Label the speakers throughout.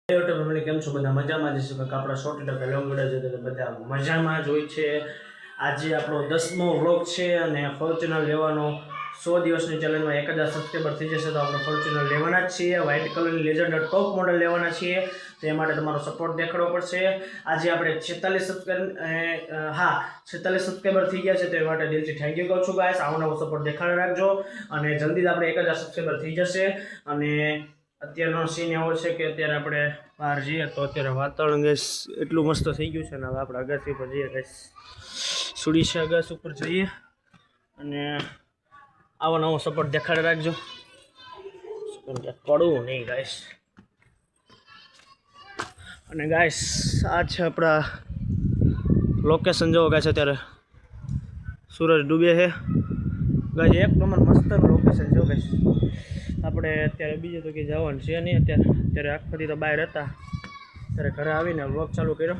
Speaker 1: YouTube family કેમ છો બધા મજામાં જ છો કે આપણા શોર્ટ ટકા લોંગ વિડિયો છે તો બધા મજામાં જ હોય છે। આજે આપણો 10મો વ્લોગ છે અને ફોર્ચ્યુનર લેવાનો 100 દિવસની ચેલેન્જમાં 1000 સબસ્ક્રાઇબર થઈ જશે તો આપણે ફોર્ચ્યુનર લેવાના જ છીએ। વ્હાઇટ કલરની લેજન્ડ ટોપ મોડલ લેવાના છીએ તો એ માટે તમારો સપોર્ટ દેખાડવો પડશે। આજે આપણે 46 સબસ્ક્રાઇબર થઈ ગયા છે તો એ માટે દિલથી થેન્ક યુ કહું છું ગાઈસ। આવો નવો સપોર્ટ દેખાડી રાખજો અને જલ્દી જ આપણે 1000 સબસ્ક્રાઇબર થઈ જશે। અને અત્યારનો સીન એવો છે કે અત્યારે આપણે બહાર જઈએ તો અત્યારે વાતાવરણ ગેસ એટલું મસ્ત થઈ ગયું છે ને હવે આપણે અગાસી ઉપર જઈએ ગેસ સુડી છે અગાસી ઉપર જઈએ અને આવો નવો સપોર્ટ દેખાડી રાખજો પડવું નહીં ગાઈસ। અને ગાઈસ આ છે આપણા લોકેશન જોવો ગાઈસ અત્યારે સૂરજ ડૂબે છે ગાઈસ એક નંબર મસ્ત લોકેશન જો ગાઈસ। આપણે અત્યારે બીજું તો કંઈ જવાનું છે નહીં અત્યારે આખોથી તો બહાર હતા ત્યારે ઘરે આવીને વ્લોગ ચાલુ કર્યો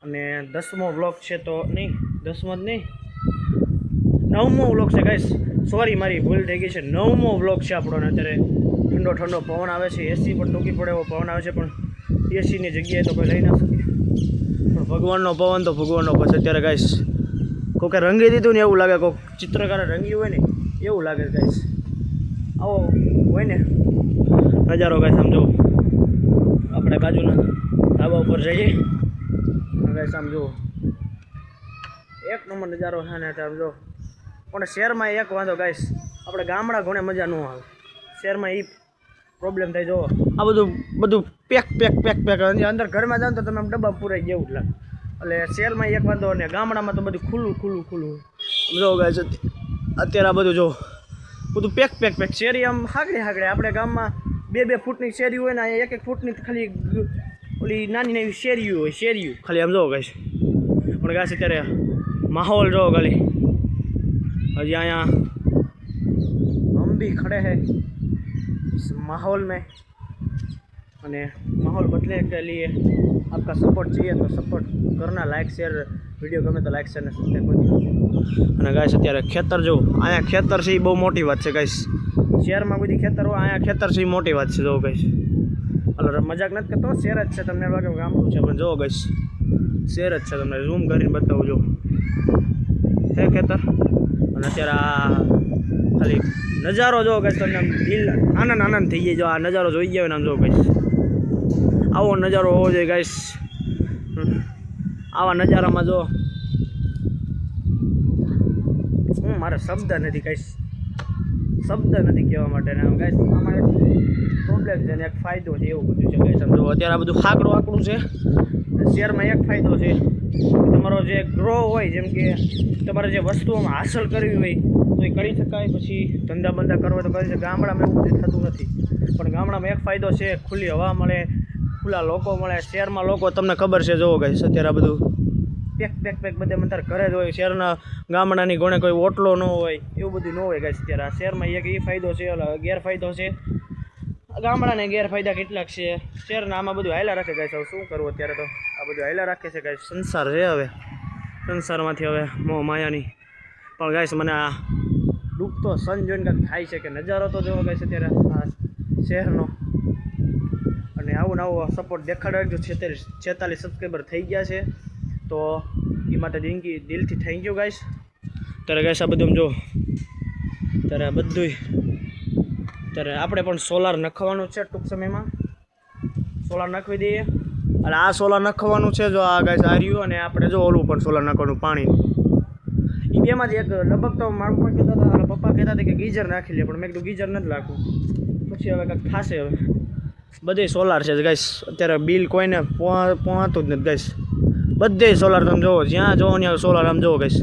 Speaker 1: અને 10મો વ્લોગ છે તો નહીં 10મો જ નહીં 9મો વ્લોગ છે ગાઈસ સોરી મારી ભૂલ થઈ ગઈ છે 9મો વ્લોગ છે આપણો ને અત્યારે ઠંડો ઠંડો પવન આવે છે એસી પણ ટૂંકી પડે એવો પવન આવે છે પણ એસીની જગ્યાએ તો કોઈ લઈ ના શકે પણ ભગવાનનો પવન તો ભગવાનનો પછી અત્યારે ગાઈસ કોકે રંગી દીધું ને એવું લાગે કોઈક ચિત્રકારે રંગ્યું હોય ને એવું લાગે ગાઈસ। આવો હોય ને નજારો ગાઈસ સમજો આપણે બાજુના ધાબા ઉપર જઈએ ગાઈસ આમ જુઓ એક નંબર નજારો છે ને સમજો પણ શહેરમાં એક વાંધો ગાઈસ આપણે ગામડા ઘણે મજા ન આવે શહેરમાં એ પ્રોબ્લેમ થાય જો આ બધું પેક અંદર ઘરમાં જાઓ તો તમે આમ ડબ્બા પૂરાઈ જેવું જ લાગે એટલે શહેરમાં એક વાંધો અને ગામડામાં તો બધું ખુલ્લું જો ગાઈસ અત્યારે આ બધું જો બધું પેક શેરી આમ હાગડે આપણે ગામમાં 2 ફૂટની શેરી હોય ને અહીંયા 1 ફૂટની ખાલી ઓલી નાની શેરીઓ હોય ખાલી આમ જોવો ગાઈસ પણ ગાઈસ અત્યારે માહોલ જોવો ખાલી હજી અહીંયા हम भी खड़े हैं इस माहौल में અને माहौल बदलने के लिए आपका सपोर्ट चाहिए तो सपोर्ट करना लाइक शेयर वीडियो गमे तो लाइक शेयर ने सब्सक्राइब कर दो। અને ગાઈસ અત્યારે ખેતર જો અહીંયા ખેતર છે એ બહુ મોટી વાત છે ગાઈસ શહેરમાં બધી ખેતર હોય અહીંયા ખેતર છે એ મોટી વાત છે જો ગાઈસ એટલે મજાક નથી કરતો શહેર જ છે તમને લાગે ગામડું છે પણ જો ગાઈસ શહેર જ છે તમને ઝૂમ કરીને બતાવું જો છે ખેતર અને અત્યારે આ ખાલી નજારો જો ગાઈસ તમને આમ દિલ આનંદ થઈ જાય જો આ નજારો જોઈ ગયા હોય ને આમ જો ગાઈસ આવો નજારો હોવો જોઈએ ગાઈસ। આવા નજારામાં જો મારે શબ્દ નથી ગાઈસ શબ્દ નથી કહેવા માટે ને ગાઈસ આમાં એક પ્રોબ્લેમ છે ને એક ફાયદો છે એવું બધું છે ગાઈસ સમજો અત્યારે આ બધું આકડું છે શહેરમાં એક ફાયદો છે તમારો જે ગ્રો હોય જેમ કે તમારે જે વસ્તુઓમાં હાંસલ કરવી હોય તો એ કરી શકાય પછી ધંધા બંધા કરવા તો કરી શકે ગામડામાં એવું બધું થતું નથી પણ ગામડામાં એક ફાયદો છે ખુલ્લી હવા મળે ખુલ્લા લોકો મળે શહેરમાં લોકો તમને ખબર છે જોવો ગાઈસ અત્યારે આ બધું પેક બધે અત્યારે ઘરે જ હોય શહેરના ગામડાની ગણે કોઈ ઓટલો ન હોય એવું બધું ન હોય ગાઈસ અત્યારે આ શહેરમાં એક એ ફાયદો છે ગેરફાયદો છે ગામડાને ગેરફાયદા કેટલાક છે શહેરના આમાં બધું હાયલા રાખે ગાઈસ હવે શું કરવું અત્યારે તો આ બધું હાયલા રાખે છે ગાઈસ સંસાર છે હવે સંસારમાંથી હવે મોહ માયાની પણ ગાઈસ મને આ ડૂબતો સન જોઈને કંઈક થાય છે કે નજારો તો જોવો ગાઈસ અત્યારે આ શહેરનો અને આવો સપોર્ટ દેખાડો જો 46 સબસ્ક્રાઈબર થઈ ગયા છે તો એ માટે દિલથી થેન્ક યુ ગાઈસ। ત્યારે ગાઈસ આ બધું જો ત્યારે ત્યારે આપણે પણ સોલાર નખવાનું છે ટૂંક સમયમાં સોલાર નાખવી દઈએ એટલે આ સોલાર નખવાનું છે જો આ ગાઈસ આ રહ્યું અને આપણે જો ઓલું પણ સોલાર નાખવાનું પાણી એ બેમાં જ એક લગભગ તો મારા પપ્પા કહેતા હતા કે ગીઝર નાખી લે પણ મેં કીધું ગીઝર નથી નાખવું પછી હવે કંઈક થશે હવે બધે સોલાર છે ગાઈસ અત્યારે બિલ કોઈને પહોંચતું જ નથી ગાઈસ બધે સોલાર તમે જોવો જ્યાં જોવો ત્યાં સોલાર આમ જોવો ગાઈસ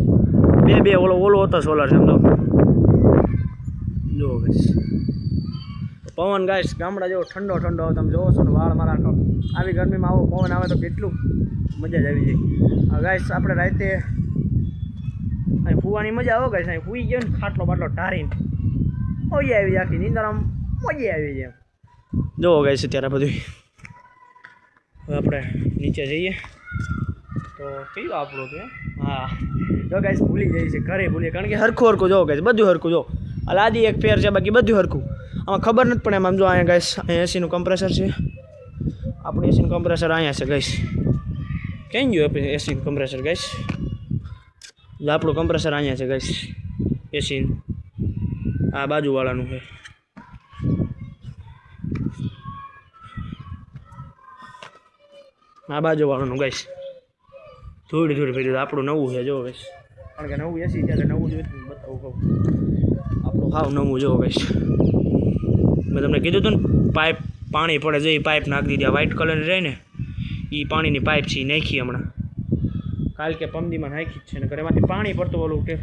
Speaker 1: બે ઓલો હતો સોલાર છે આમ જોવો ગાઈસ પવન ગાઈસ ગામડા જેવો ઠંડો તમે જોવો છો ને વાળ મારા આવી ગરમીમાં આવો પવન આવે તો કેટલું મજા જ આવી જાય ગાઈસ આપણે રાતે અહીં ફૂવાની મજા આવે ગાઈસ અહીં ફૂઈ ગયો ને ખાટલો બાટલો ટારીને ઓઈ આવી જાય આખી નીંદર આમ મજા આવી જાય જોવો ગાઈસ અત્યારે બધું હવે આપણે નીચે જઈએ તો કયું આપણું કે હા જો ગાઈસ ભૂલી જાય છે ઘરે ભૂલીએ કારણ કે હરખું જોવો ગાઈસ બધું હરખું જો આદી એક ફેર છે બાકી બધું હરખું આમાં ખબર નથી પણ એમ આમ જો અહીંયા ગાઈસ અહીંયા એસીનું કમ્પ્રેસર છે આપણું એસી કમ્પ્રેસર અહીંયા છે ગાઈસ. ક્યાં ગયું આપણે એસી કમ્પ્રેસર ગાઈસ? આપણું કમ્પ્રેસર અહીંયા છે ગાઈસ. એસી આ બાજુવાળાનું છે. આ બાજુવાળાનું ગાઈસ. થોડી ફેરી આપણું નવું છે જો ગાઈસ. કારણ કે નવું એસી ત્યારે નવું જોઈએ બતાવું કહું. આપણું હાવ નવું જો ગાઈસ. મેં તમને કીધું હતું ને પાઇપ પાણી પડે છે એ પાઇપ નાખી દીધી. વ્હાઇટ કલરની રહી ને એ પાણીની પાઇપ છે એ નાખી હમણાં કાલ કે પમદીમાં નાખી જ છે ને એમાંથી પાણી પડતું ઓલું કે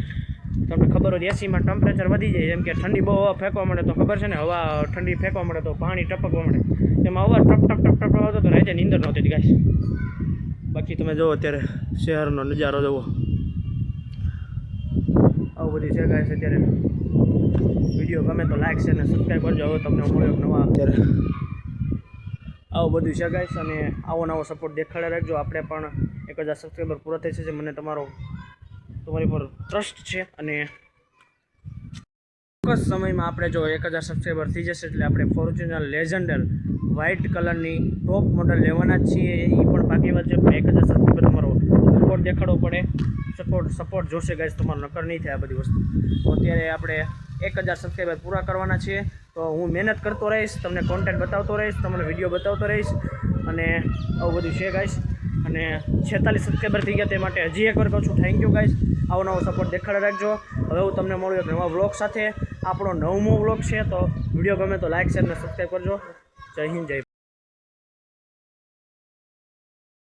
Speaker 1: તમને ખબર હોય એસીમાં ટેમ્પરેચર વધી જાય જેમ કે ઠંડી બહુ હવા ફેંકવા મળે તો ખબર છે ને હવા ઠંડી ફેંકવા મળે તો પાણી ટપકવા મળે તેમાં હવા ટપ આવતો તો રાતે નીંદર નહોતી ગાઈસ. બાકી તમે જુઓ અત્યારે શહેરનો નજારો જુઓ આવું બધું છે ગાઈસ. અત્યારે વિડીયો ગમે તો લાઈક છે અને સબસ્ક્રાઈબ કરજો. હવે તમને મળ્યો નવા અત્યારે આવું બધું છે ગાઈસ. અને આવો નવો સપોર્ટ દેખાડે રાખજો. આપણે પણ 1000 સબસ્ક્રાઈબર પૂરા થઈ છે. મને તમારી પર ટ્રસ્ટ છે અને ચોક્કસ સમયમાં આપણે જો 1000 સબસ્ક્રાઈબર થઈ જશે એટલે આપણે ફોર્ચ્યુનર લેજન્ડર વ્હાઇટ કલરની ટોપ મોડલ લેવાના જ છીએ. એ પણ બાકી વાત છે પણ 1000 સબસ્ક્રાઈબર તમારો સપોર્ટ દેખાડવો પડે. સપોર્ટ જોશે ગાઈસ, તમારો નકર નહીં થાય આ બધી વસ્તુ. તો અત્યારે આપણે 1000 સબસ્ક્રાઈબર પૂરા કરવાના છીએ. તો હું મહેનત કરતો રહીશ, તમને કોન્ટેન્ટ બતાવતો રહીશ, તમને વિડીયો બતાવતો રહીશ અને આવું બધું છે ગાઈસ. અને 46 સબસ્ક્રાઈબર થઈ ગયા તે માટે હજી એકવાર કહું છું થેન્ક યુ ગાઈસ. આવો નવો સપોર્ટ દેખાડે રાખજો. હવે હું તમને મળું એક નવા વ્લોગ સાથે. આપણો 9મો વ્લોગ છે તો વિડીયો ગમે તો લાઈક શેર અને સબસ્ક્રાઈબ કરજો. જય હિન્દ જય